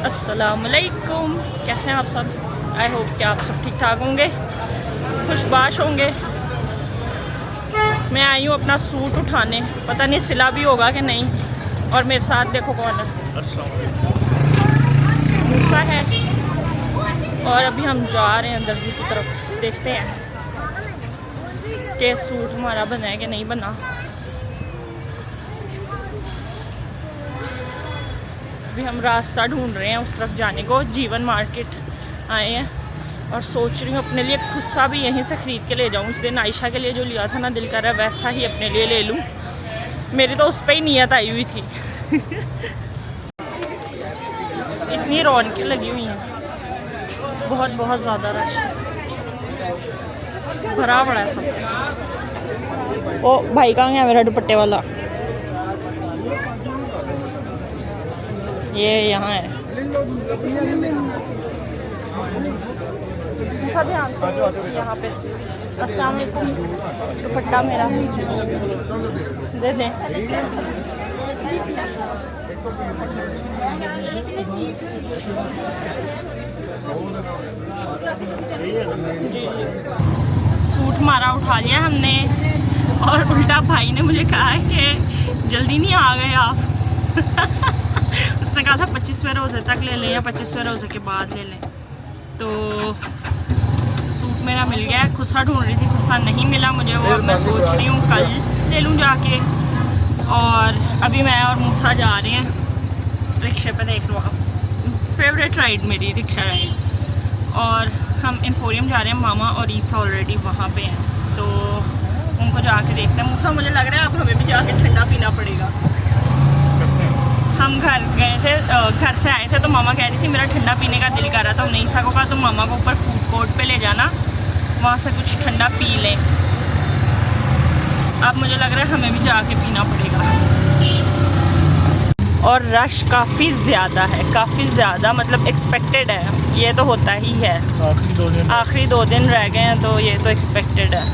अस्सलामुअलैकुम, कैसे हैं आप सब। आई होप कि आप सब ठीक ठाक होंगे, खुशबाश होंगे। मैं आई हूँ अपना सूट उठाने, पता नहीं सिला भी होगा कि नहीं। और मेरे साथ देखो कौन है, मूसा है। और अभी हम जा रहे हैं दर्जी की तरफ, देखते हैं कि सूट हमारा बना है कि नहीं बना। अभी हम रास्ता ढूंढ रहे हैं उस तरफ जाने को। जीवन मार्केट आए हैं और सोच रही हूँ अपने लिए खुस्सा भी यहीं से ख़रीद के ले जाऊँ। उस दिन आयशा के लिए जो लिया था ना, दिल कर रहा है वैसा ही अपने लिए ले लूँ। मेरी तो उस पर ही नियत आई हुई थी। इतनी रौनकें लगी हुई हैं, बहुत बहुत ज़्यादा रश भरा पड़ा है सब। ओ भाई कहाँ गया मेरा दुपट्टे वाला? ये यहाँ है। सब ध्यान से यहाँ पे। अस्सलाम वालेकुम, दुपट्टा मेरा दे दें। जी सूट हमारा उठा लिया हमने, और उल्टा भाई ने मुझे कहा कि जल्दी नहीं आ गए आप। उसने कहा था 25वें रोज़े तक ले लें या 25वें रोज़े के बाद ले लें। तो सूट मेरा मिल गया है। खुस्सा ढूंढ रही थी, खुस्सा नहीं मिला मुझे वो। अब मैं सोच रही हूँ कल ले लूँ जाके। और अभी मैं और मूसा जा रहे हैं रिक्शे पे, देख लो आप, फेवरेट राइड मेरी रिक्शा राइड। और हम एम्पोरियम जा रहे हैं, मामा और ईसा ऑलरेडी वहाँ पे हैं, तो उनको जाके देखते हैं। मूसा मुझे लग रहा है अब हमें भी जाके ठंडा पीना पड़ेगा। हम घर गए थे, घर से आए थे, तो मामा कह रही थी मेरा ठंडा पीने का दिल कर रहा था। उन्हें ईसा को कहा तो मामा को ऊपर फूड कोर्ट पे ले जाना, वहाँ से कुछ ठंडा पी लें। अब मुझे लग रहा है हमें भी जाके पीना पड़ेगा। और रश काफ़ी ज़्यादा है, काफ़ी ज़्यादा, मतलब एक्सपेक्टेड है। ये तो होता ही है, आखिरी 2 दिन रह गए हैं, तो ये तो एक्सपेक्टेड है।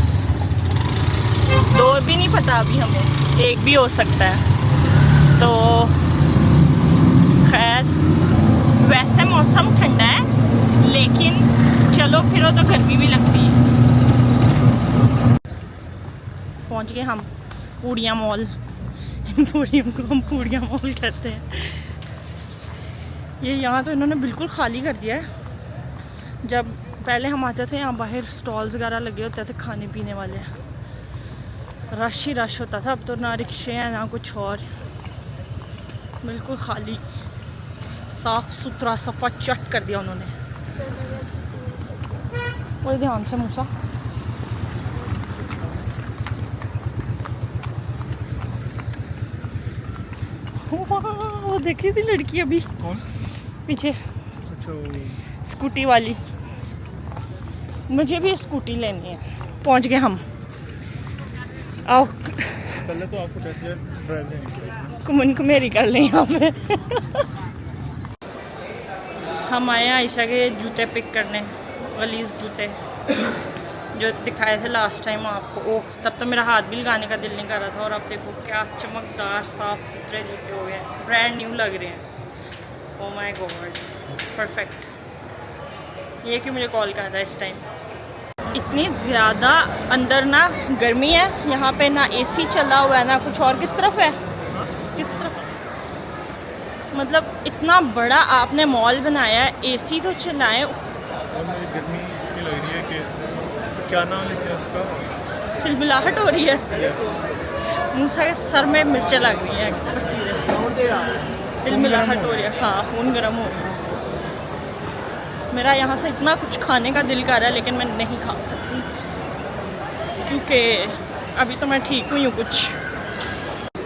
2 भी नहीं पता अभी हमें, 1 भी हो सकता है। तो खैर वैसे मौसम ठंडा है, लेकिन चलो फिरो तो गर्मी भी लगती है। पहुंच गए हम पूड़िया मॉल। पूड़ियों को हम पूड़िया मॉल कहते हैं। ये यहाँ तो इन्होंने बिल्कुल खाली कर दिया है। जब पहले हम आते थे, यहाँ बाहर स्टॉल्स वगैरह लगे होते थे खाने पीने वाले, रश ही रश होता था। अब तो ना रिक्शे हैं ना कुछ और, बिल्कुल खाली, साफ सुथरा सफा चट कर दिया उन्होंने। और ध्यान से मूसा, वो देखी थी लड़की अभी कौन पीछे, स्कूटी वाली। मुझे भी स्कूटी लेनी है। पहुंच गए हम। आओ पहले तो आपको टेस्ट ड्राइव लेनी चाहिए, कुमन को मेरी कर लें यहाँ पे। हम आए हैं आयशा के जूते पिक करने, गलीज जूते जो दिखाए थे लास्ट टाइम आपको। ओह, तब तो मेरा हाथ भी लगाने का दिल नहीं कर रहा था। और अब देखो क्या चमकदार साफ सुथरे जूते हो गए, ब्रांड न्यू लग रहे हैं। Oh my God, perfect. ये कि मुझे कॉल कर रहा है इस टाइम। इतनी ज़्यादा अंदर ना गर्मी है, यहाँ पे ना एसी चला हुआ है ना कुछ और। किस तरफ है, किस तरफ, मतलब इतना बड़ा आपने मॉल बनाया है, एसी तो चलाएं। गर्मी इतनी लग रही है कि क्या नाम लेते हैं उसका, खिलबिलाहट हो रही है। मूसा के सर में मिर्चें लग रही हैं पसीने से, खिलबिलाहट हो रही है। हाँ, खून गर्म हो रहा है उसका। मेरा यहाँ से इतना कुछ खाने का दिल कर रहा है, लेकिन मैं नहीं खा सकती क्योंकि अभी तो मैं ठीक हुई हूँ कुछ।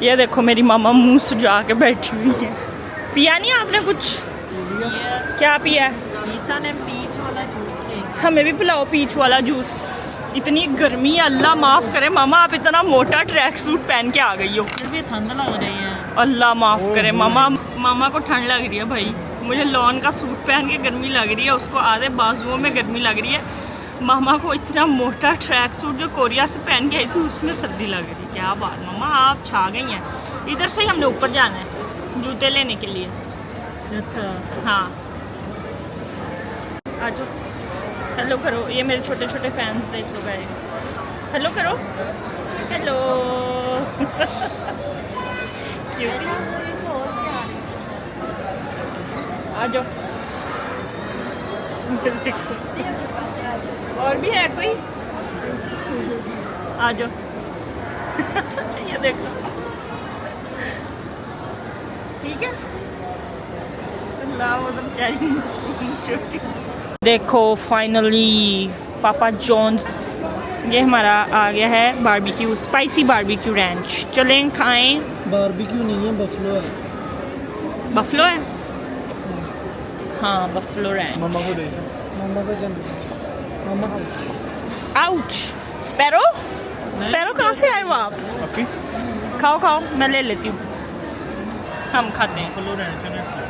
ये देखो मेरी मामा मुँह सुजा के बैठी हुई है। पिया नहीं आपने कुछ? क्या पिया? ईसा ने पीच वाला जूस लिया। हमें भी पिलाओ पीच वाला जूस। इतनी गर्मी है, अल्लाह माफ़ करे। मामा आप इतना मोटा ट्रैक सूट पहन के आ गई हो, फिर भी ठंड लग रही है। अल्लाह माफ़ करे। मामा को ठंड लग रही है भाई। मुझे लॉन का सूट पहन के गर्मी लग रही है, उसको आधे बाजुओं में गर्मी लग रही है। मामा को इतना मोटा ट्रैक सूट जो कोरिया से पहन के आई थी, उसमें सर्दी लग रही है। क्या बात मामा, आप छा गई हैं। इधर से ही हमने ऊपर जाना है जूते लेने के लिए। अच्छा हाँ आ जाओ, हेलो करो। ये मेरे छोटे छोटे फैंस देख लो गाइस, हेलो करो, हेलो। क्यूट, आ जाओ। और भी है कोई, आ जाओ। ये देखो, ठीक है। वो तो बेचारी छोटी। देखो फाइनली पापा जॉन्स, ये हमारा आ गया है बारबेक्यू, स्पाइसी बारबेक्यू रैंच। चलें खाएं। बारबेक्यू नहीं है, बफलो है। बफलो है, हाँ बफलो रैंच। मम्मा को दे इसे। मामा का जन्म, मामा का आउच, स्पैरो, स्पैरो कहाँ से आए हो आप? आपकी खाओ खाओ, मैं ले लेती हूँ, हम खाते हैं। फलो रहने से ना इसलिए।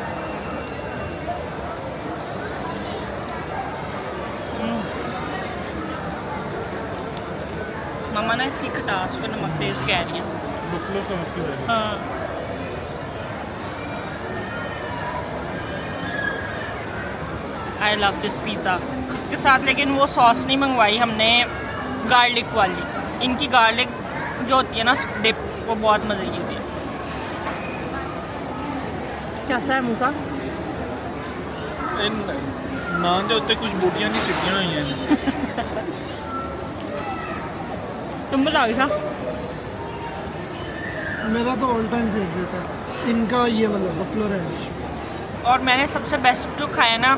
मम्मा ना इसकी खटास को नमक तेज कह रही है। बुफलो सॉस की वजह हाँ, आई लव दिस पिज़्ज़ा। इसके साथ लेकिन वो सॉस नहीं मंगवाई हमने, गार्लिक वाली। इनकी गार्लिक जो होती है ना डिप, वो बहुत मज़े की होती है। कैसा है मूसा? नान के उत्ते कुछ बूटियां नहीं सिटियां हुई हैं। तुम बताओ ऐसा। मेरा तो ऑल टाइम फेवरेट है इनका, ये वाला बफलो रैंच। और मैंने सबसे बेस्ट जो खाया ना,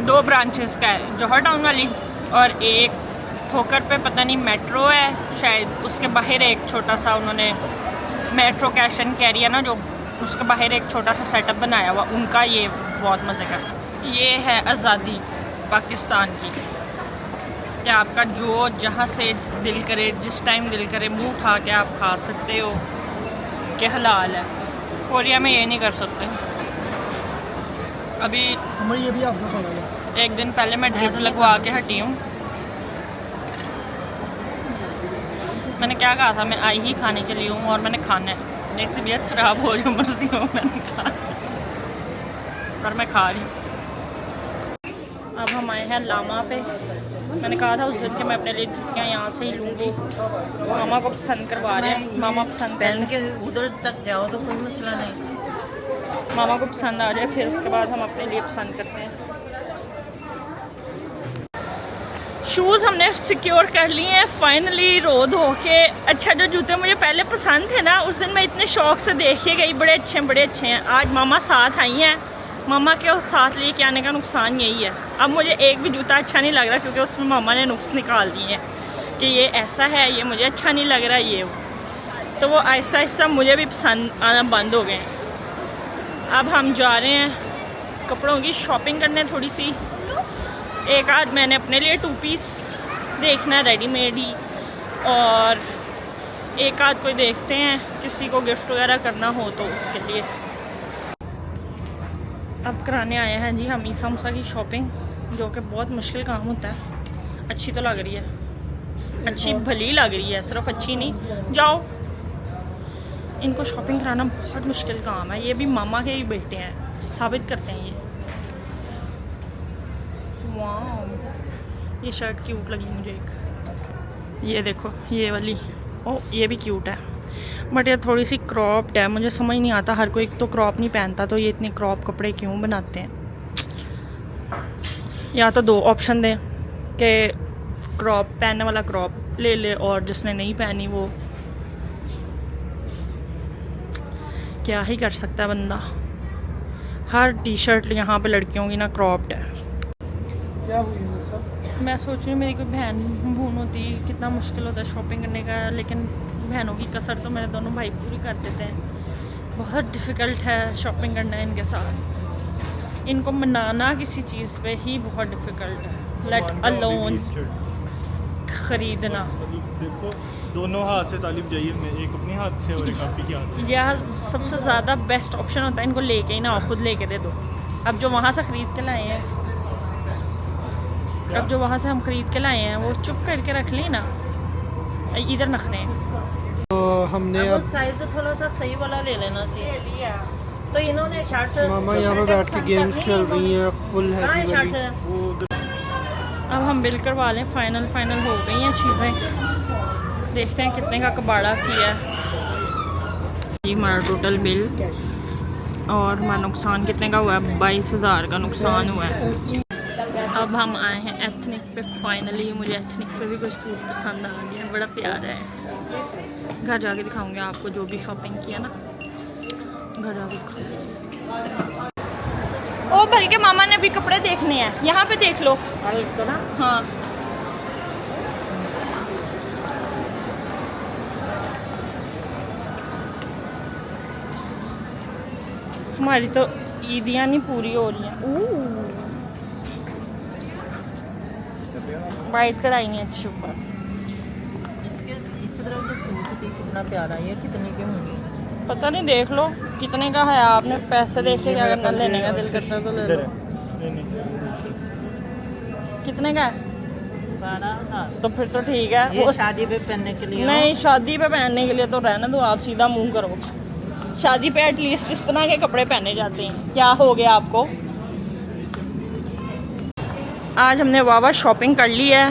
2 ब्रांचेस का है, जौहर टाउन वाली, और एक ठोकर पे पता नहीं मेट्रो है शायद, उसके बाहर एक छोटा सा उन्होंने मेट्रो कैश एंड कैरी है ना जो, उसके बाहर एक छोटा सा सेटअप बनाया हुआ उनका, ये बहुत मज़े का। ये है आज़ादी पाकिस्तान की, कि आपका जो जहाँ से दिल करे, जिस टाइम दिल करे, मुंह उठा के आप खा सकते हो, कि हलाल है। कोरिया में ये नहीं कर सकते। अभी हमें ये भी आपको पड़ेगा। एक दिन पहले मैं ड्रिप लगवा के हटी हूँ। मैंने क्या कहा था, मैं आई ही खाने के लिए हूँ और मैंने खाना है। मेरी तबीयत ख़राब हो जो मर्जी हो, मैंने खा, और मैं खा रही हूँ। अब हम आए हैं लामा पे। मैंने कहा था उस दिन कि मैं अपने लिए जूतियाँ यहाँ से ही लूँगी, मामा को पसंद करवा रहे हैं। मामा पसंद पहन के उधर तक जाओ तो कोई मसला नहीं। मामा को पसंद आ जाए, फिर उसके बाद हम अपने लिए पसंद करते हैं। शूज़ हमने सिक्योर कर लिए हैं फाइनली, रो धो के। अच्छा, जो जूते मुझे पहले पसंद थे ना, उस दिन मैं इतने शौक से देखे गई, बड़े अच्छे हैं। आज मामा साथ आई हैं, मामा के साथ लेके आने का नुकसान यही है, अब मुझे एक भी जूता अच्छा नहीं लग रहा, क्योंकि उसमें मामा ने नुक्स निकाल दिए हैं कि ये ऐसा है, ये मुझे अच्छा नहीं लग रहा, ये वो। तो वो आहिस्ता आहिस्ता मुझे भी पसंद आना बंद हो गए। अब हम जा रहे हैं कपड़ों की शॉपिंग करने थोड़ी सी। एक आध मैंने अपने लिए 2 पीस देखना है रेडीमेड ही, और एक आध कोई देखते हैं किसी को गिफ्ट वगैरह करना हो तो उसके लिए। अब कराने आए हैं जी हम ईसा मूसा की शॉपिंग, जो कि बहुत मुश्किल काम होता है। अच्छी तो लग रही है, अच्छी भली लग रही है, सिर्फ अच्छी नहीं। जाओ, इनको शॉपिंग कराना बहुत मुश्किल काम है। ये भी मामा के ही बेटे हैं, साबित करते हैं ये। वाह, ये शर्ट क्यूट लगी मुझे एक, ये देखो ये वाली। ओ, ये भी क्यूट है, बट ये थोड़ी सी क्रॉप्ड है। मुझे समझ नहीं आता, हर कोई तो क्रॉप नहीं पहनता, तो ये इतने क्रॉप कपड़े क्यों बनाते हैं। या तो 2 ऑप्शन दें कि क्रॉप पहनने वाला क्रॉप ले ले, और जिसने नहीं पहनी वो क्या ही कर सकता है बंदा। हर टी शर्ट यहाँ पे लड़कियों की ना क्रॉप्ड है। क्या हुई है सब? मैं सोच रही हूँ मेरी कोई बहन बून होती, कितना मुश्किल होता है शॉपिंग करने का, लेकिन बहनों की कसर तो मेरे दोनों भाई पूरी कर देते हैं। बहुत डिफ़िकल्ट है शॉपिंग करना इनके साथ, इनको मनाना किसी चीज़ पे ही बहुत डिफ़िकल्ट है, लेट अलोन ख़रीदना। देखो, दोनों हाथ से तालिब जाइए, एक अपने हाथ से और एक आपकी हाथ से। यह सबसे ज़्यादा बेस्ट ऑप्शन होता है, इनको लेके ही ना आओ, खुद लेके दे दो। अब जो वहाँ से ख़रीद के लाए हैं, अब जो वहाँ से हम ख़रीद के लाए हैं, वो चुप करके रख ली ना, इधर नखरे हैं। तो हमने अब अब साइज थोड़ा सा सही वाला ले लेना चाहिए। तो इन्होंने शर्ट मामा यहाँ पे बैठ के गेम्स खेल रही हैं फुल कहाँ है हैप्पी शर्ट वाली। वो उधर अब हम बिल करवा लें, फाइनल हो गई हैं चीज़ें। देखते हैं कितने का कबाड़ा किया है। ये हमारा टोटल बिल और हमारा नुकसान कितने का हुआ है, 22,000 का नुकसान हुआ है। अब हम आए हैं एथनिक पे फाइनली। मुझे एथनिक पे भी कोई सूट पसंद आ गया, बड़ा प्यारा है। घर जाके दिखाऊंगी आपको जो भी शॉपिंग किया ना, घर जाके दिखाऊंगी। ओ बल्कि मामा ने भी कपड़े देखने हैं, यहाँ पे देख लो। हाँ हमारी तो ईदियाँ नहीं पूरी हो रही हैं। वाइट कढ़ाई नहीं अच्छी ऊपर। इसके इस तरह का सूट भी कितना प्यारा है। ये कितने के होंगे? पता नहीं, देख लो कितने का है। आपने पैसे देखे क्या करना, लेने का दिल करता तो ले इधर लो। है। नहीं कितने का है? 12,000। तो फिर तो ठीक है। ये वो शादी पे पहनने के लिए नहीं, शादी पे पहनने के लिए तो रहना दो, आप सीधा मुंह करो। शादी पे एटलीस्ट इस तरह के कपड़े पहने जाते हैं। क्या हो गया आपको? आज हमने वावा शॉपिंग कर ली है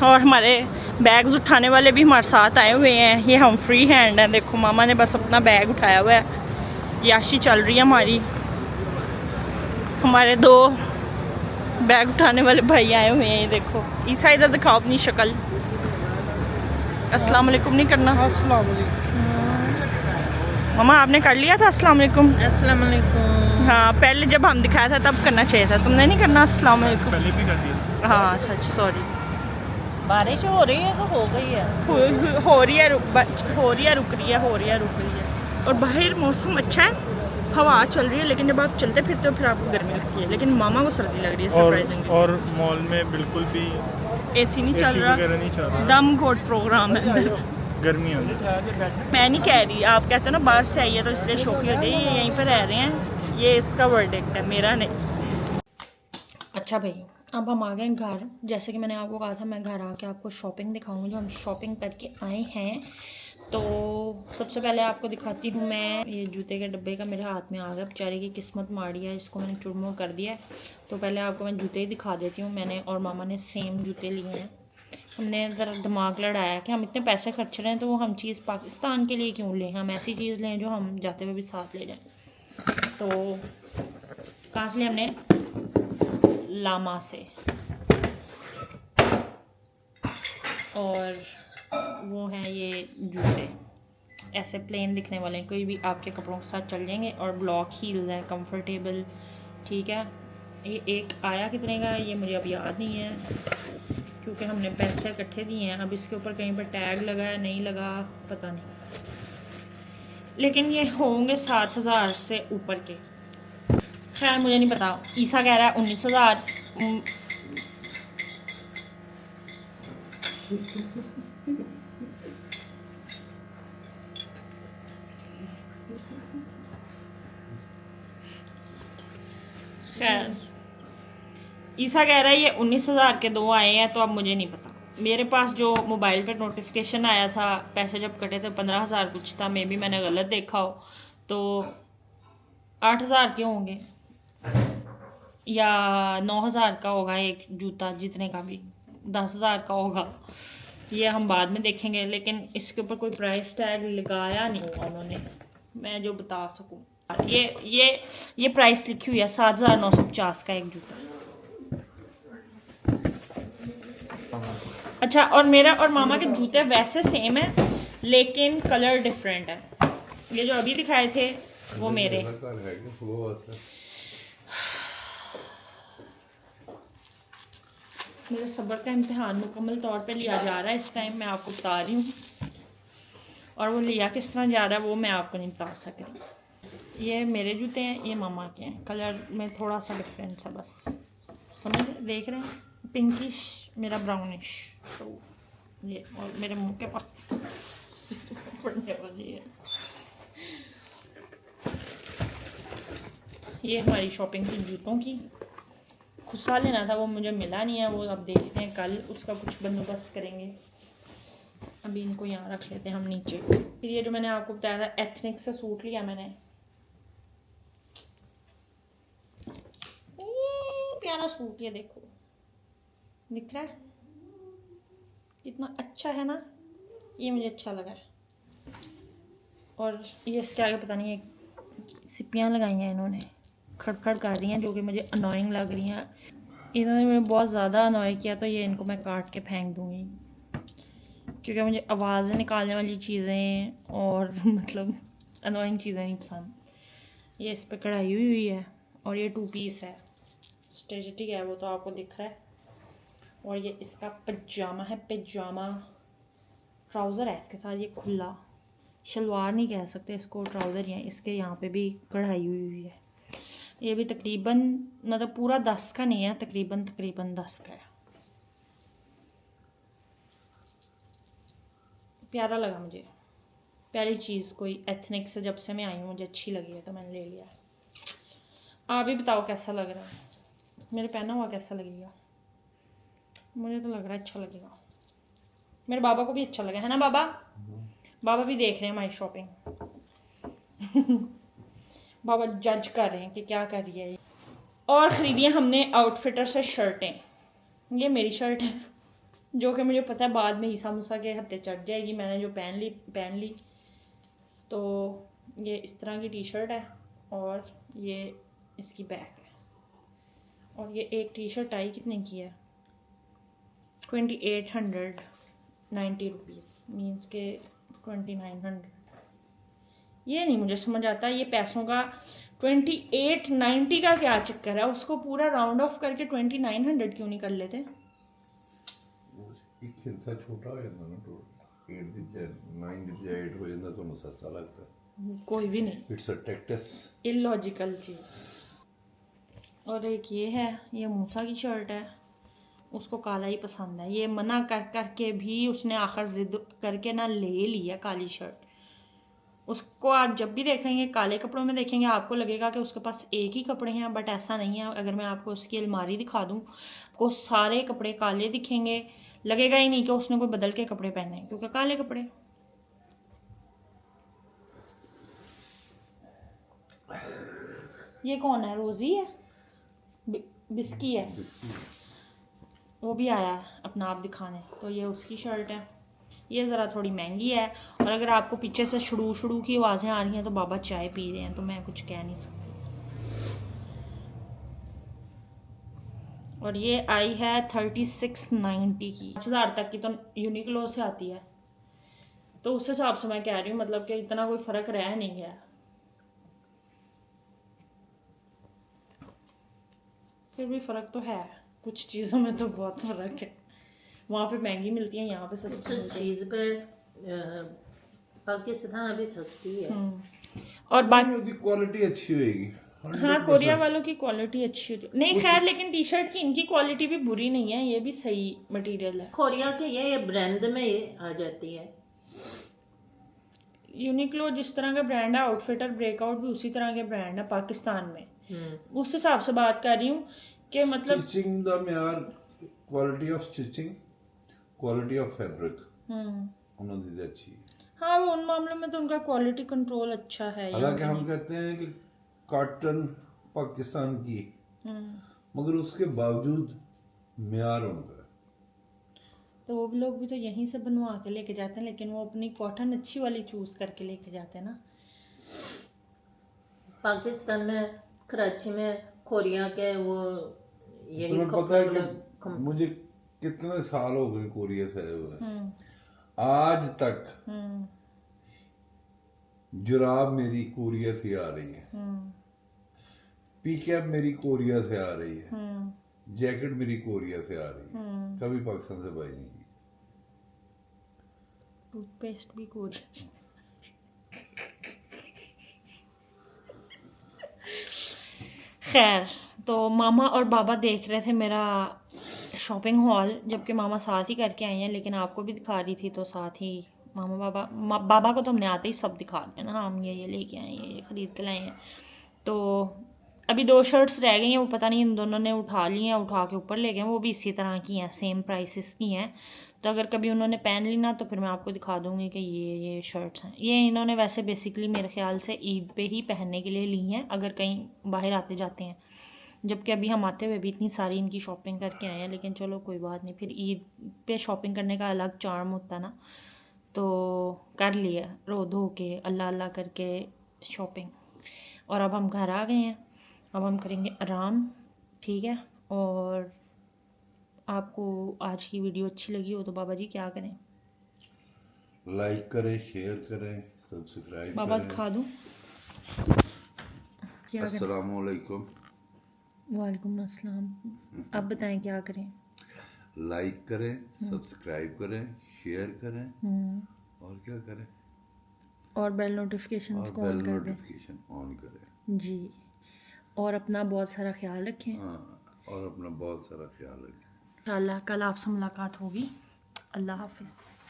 और हमारे बैग्स उठाने वाले भी हमारे साथ आए हुए हैं। ये हम फ्री हैंड हैं। देखो मामा ने बस अपना बैग उठाया हुआ है। याशी चल रही है हमारी। हमारे 2 बैग उठाने वाले भाई आए हुए हैं। ये देखो, ईसा इधर दिखाओ अपनी शक्ल। अस्सलाम वालेकुम नहीं करना। अस्सलाम वालेकुम। मामा आपने कर लिया था अस्सलाम वालेकुम? अस्सलाम वालेकुम। हाँ, पहले जब हम दिखाया था तब करना चाहिए था, तुमने नहीं करना अस्सलाम वालेकुम। पहले भी कर दिया। हाँ सच, सॉरी। बारिश हो रही है तो हो गई है। हो रही है, रुक रही है। और बाहर मौसम अच्छा है, हवा चल रही है, लेकिन जब आप चलते फिरते हो फिर आपको गर्मी लगती है। लेकिन मामा को सर्दी लग रही है सरप्राइजिंगली। और मॉल में बिल्कुल भी एसी नहीं चल एसी वगैरह रहा, नहीं चल रहा। दम घोट प्रोग्राम है। गर्मी आ रही। मैं नहीं कह रही, आप कहते हो ना बाहर से आई है तो इसलिए शौकी होती है। ये यहीं पर रह रहे हैं, ये इसका वर्डिक्ट है, मेरा नहीं। अच्छा भाई, अब हम आ गए घर। जैसे कि मैंने आपको कहा था मैं घर आके आपको शॉपिंग दिखाऊंगी, जो हम शॉपिंग करके आए हैं। तो सबसे पहले आपको दिखाती हूँ मैं। ये जूते के डब्बे का मेरे हाथ में आ गया, बेचारे की किस्मत माड़ी है, इसको मैंने चुरमुर कर दिया है। तो पहले आपको मैं जूते ही दिखा देती हूँ। मैंने और मामा ने सेम जूते लिए हैं। हमने ज़रा दिमाग लड़ाया कि हम इतने पैसे खर्च रहे हैं तो वो हम चीज़ पाकिस्तान के लिए क्यों लें, हम ऐसी चीज़ लें जो हम जाते हुए भी साथ ले जाएं। तो कहाँ से लिए हमने? लामा से। और वो हैं ये जूते, ऐसे प्लेन दिखने वाले हैं, कोई भी आपके कपड़ों के साथ चल जाएंगे। और ब्लॉक हील्स हैं, कंफर्टेबल, ठीक है। ये एक आया कितने का ये मुझे अब याद नहीं है, क्योंकि हमने पैसे इकट्ठे दिए हैं। अब इसके ऊपर कहीं पर टैग लगा है नहीं लगा पता नहीं, लेकिन ये होंगे 7,000 से ऊपर के। खैर मुझे नहीं पता। ईसा कह रहा है 19,000। खैर ईसा कह रहा है ये 19,000 के 2 आए हैं। तो अब मुझे नहीं पता, मेरे पास जो मोबाइल पे नोटिफिकेशन आया था पैसे जब कटे थे 15,000 कुछ था। मे बी मैंने गलत देखा हो, तो 8,000 के होंगे या 9,000 का होगा एक जूता, जितने का भी 10,000 का होगा। ये हम बाद में देखेंगे, लेकिन इसके ऊपर कोई प्राइस टैग लगाया नहीं हुआ उन्होंने, मैं जो बता सकूं। ये प्राइस लिखी हुई है 7,950 का एक जूता। अच्छा, और मेरा और मामा के जूते वैसे सेम है लेकिन कलर डिफरेंट है। ये जो अभी दिखाए थे वो मेरे। मेरे सब्र का इम्तिहान मुकम्मल तौर पे लिया जा रहा है इस टाइम, मैं आपको बता रही हूँ। और वो लिया किस तरह जा रहा है वो मैं आपको नहीं बता सक रही। ये मेरे जूते हैं, ये मामा के हैं। कलर में थोड़ा सा डिफरेंस है बस, समझ देख रहे हैं, पिंकिश मेरा ब्राउनिश। तो ये और मेरे मुंह के पास पड़ने वाली है। ये हमारी शॉपिंग थी जूतों की। खुस्सा लेना था वो मुझे मिला नहीं है, वो अब देखते हैं कल उसका कुछ बंदोबस्त करेंगे। अभी इनको यहाँ रख लेते हैं हम नीचे। फिर ये जो मैंने आपको बताया था एथनिक से सूट लिया मैंने, प्यारा सूट, ये देखो दिख रहा है कितना अच्छा है ना, ये मुझे अच्छा लगा है। और ये इसके आगे पता नहीं है सिप्पियाँ लगाई हैं इन्होंने, खड़खड़ कर रही हैं जो कि मुझे अनोइंग लग रही हैं। इन्होंने मुझे बहुत ज़्यादा अनॉय किया, तो ये इनको मैं काट के फेंक दूँगी क्योंकि मुझे आवाज़ें निकालने वाली चीज़ें और मतलब अनोइंग चीज़ें नहीं पसंद। ये इस पर कढ़ाई हुई है और ये 2 पीस है, स्ट्रेचटी है वो तो आपको दिख रहा है। और ये इसका पजामा है, पजामा ट्राउज़र है इसके साथ, ये खुला, शलवार नहीं कह सकते इसको, ट्राउज़र ही है। इसके यहाँ पे भी कढ़ाई हुई है। ये भी तकरीबन मतलब पूरा 10 का नहीं है, तकरीबन 10 का है। प्यारा लगा मुझे, पहली चीज़ कोई एथनिक से जब से मैं आई हूँ मुझे अच्छी लगी है तो मैंने ले लिया। आप भी बताओ कैसा लग रहा है, मेरे पहना हुआ कैसा लगेगा? मुझे तो लग रहा है अच्छा लगेगा, मेरे बाबा को भी अच्छा लगा है ना बाबा? बाबा भी देख रहे हैं हमारी शॉपिंग बाबा जज कर रहे हैं कि क्या कर रही है ये। और ख़रीदी हमने आउटफिटर से शर्टें। ये मेरी शर्ट है जो कि मुझे पता है बाद में ईसा मूसा के हत्ते चढ़ जाएगी, मैंने जो पहन ली। तो ये इस तरह की टी शर्ट है और ये इसकी बैक है। और ये एक टी शर्ट आई कितने की है? 2890 रुपीज़, मीन्स के 2900। ये नहीं मुझे समझ आता ये पैसों का 2890 का क्या चक्कर है, उसको पूरा राउंड ऑफ करके 2900 क्यों नहीं कर लेते? एक हिस्सा छोटा हो जाता ना, तो 8 ਦੀ ਬਜਾਏ 9 ਦੀ ਬਜਾਏ 8 ਹੋ ਜਾਂਦਾ, ਤੁਹਾਨੂੰ ਸਸਤਾ ਲੱਗਦਾ। कोई भी नहीं, इट्स अ टैक्टिस, इलॉजिकल चीज़। और एक ये है, ये मूसा की शर्ट है, उसको काला ही पसंद है। ये मना कर के भी उसने आखिर जिद करके ना ले लिया काली शर्ट। उसको आप जब भी देखेंगे काले कपड़ों में देखेंगे आपको लगेगा कि उसके पास एक ही कपड़े हैं, बट ऐसा नहीं है। अगर मैं आपको उसकी अलमारी दिखा दूँ आपको सारे कपड़े काले दिखेंगे, लगेगा ही नहीं कि उसने कोई बदल के कपड़े पहने हैं क्योंकि काले कपड़े। ये कौन है? रोज़ी है, बिस्की है, वो भी आया अपना आप दिखाने, तो ये उसकी शर्ट है। ये ज़रा थोड़ी महंगी है। और अगर आपको पीछे से शुरू की आवाज़ें आ रही हैं तो बाबा चाय पी रहे हैं, तो मैं कुछ कह नहीं सकती। और ये आई है 3690 की, 5000 तक की तो यूनिक्लो से आती है, तो उस हिसाब से मैं कह रही हूँ मतलब कि इतना कोई फ़र्क रह नहीं गया। फिर भी फ़र्क तो है, कुछ चीज़ों में तो बहुत फ़र्क है। वहाँ पे महंगी मिलती है, यहाँ पे सस्ती मिलती है। चीज़ पे पाकिस्तान अभी सस्ती है। और बाकी उसकी क्वालिटी अच्छी होएगी। हाँ, कोरिया वालों की क्वालिटी अच्छी होती है। नहीं खैर, लेकिन टी शर्ट की इनकी क्वालिटी भी बुरी नहीं है, ये भी सही मटेरियल है। कोरिया के ये ब्रांड में आ जाती है। यूनिक्लो जिस तरह का ब्रांड है, आउटफिटर ब्रेकआउट भी उसी तरह के ब्रांड है पाकिस्तान में। उस हिसाब से बात कर रही हूँ कि मतलब स्टिचिंग दा म्यार, quality of stitching, quality of fabric उन्होंने दी अच्छी है। हाँ, वो उन मामलों में तो उनका क्वालिटी कंट्रोल अच्छा है। हालांकि हम कहते हैं कि कॉटन पाकिस्तान की, मगर उसके बावजूद म्यार उनका। तो वो लोग भी तो यहीं से बनवा के लेके जाते हैं, लेकिन वो अपनी कॉटन अच्छी वाली चूज करके लेके जाते हैं ना। पाकिस्तान में कराची में कोरिया के वो यही तुम्हें पता है कि मुझे कितने साल हो गए कोरिया से आए हुए, आज तक जुराब मेरी कोरिया से आ रही है, पीकैप मेरी कोरिया से आ रही है, जैकेट मेरी कोरिया से आ रही है, कभी पाकिस्तान से बाई नहीं की। टूथपेस्ट भी कोरिया। खैर, तो मामा और बाबा देख रहे थे मेरा शॉपिंग हॉल, जबकि मामा साथ ही करके आई हैं, लेकिन आपको भी दिखा रही थी तो साथ ही मामा बाबा को तो हमने आते ही सब दिखा दिया ना, हम ये लेके आए हैं, ये ख़रीद के लाए हैं। तो अभी 2 शर्ट्स रह गई हैं, वो पता नहीं इन दोनों ने उठा ली हैं, उठा के ऊपर ले गए, वो भी इसी तरह की हैं, सेम प्राइसेस की हैं। तो अगर कभी उन्होंने पहन ली ना तो फिर मैं आपको दिखा दूँगी कि ये शर्ट्स हैं। ये इन्होंने वैसे बेसिकली मेरे ख्याल से ईद पे ही पहनने के लिए ली हैं, अगर कहीं बाहर आते जाते हैं जबकि अभी हम आते हुए भी इतनी सारी इनकी शॉपिंग करके आए हैं, लेकिन चलो कोई बात नहीं, फिर ईद पे शॉपिंग करने का अलग चार्म होता ना, तो कर लिया रो धो के अल्लाह अल्लाह करके शॉपिंग। और अब हम घर आ गए हैं, अब हम करेंगे आराम, ठीक है। और आपको आज की वीडियो अच्छी लगी हो तो बाबा जी क्या करें? लाइक करें, शेयर करें, सब्सक्राइब बाबा करें। खा दूँ? क्या करें? अस्सलामुअलैकुम। वालेकुम अस्सलाम। अब बताएं क्या करें? लाइक करें, सब्सक्राइब करें, शेयर करें, और क्या करें? और बेल नोटिफिकेशंस और को बेल ऑन कर दें। नोटिफिकेशन ऑन करें। जी, और अपना बहुत सारा ख्याल रखें। हाँ, और अपना बहुत सारा ख्याल रखें। इंशाल्लाह कल आपसे मुलाकात होगी। अल्लाह हाफिज़।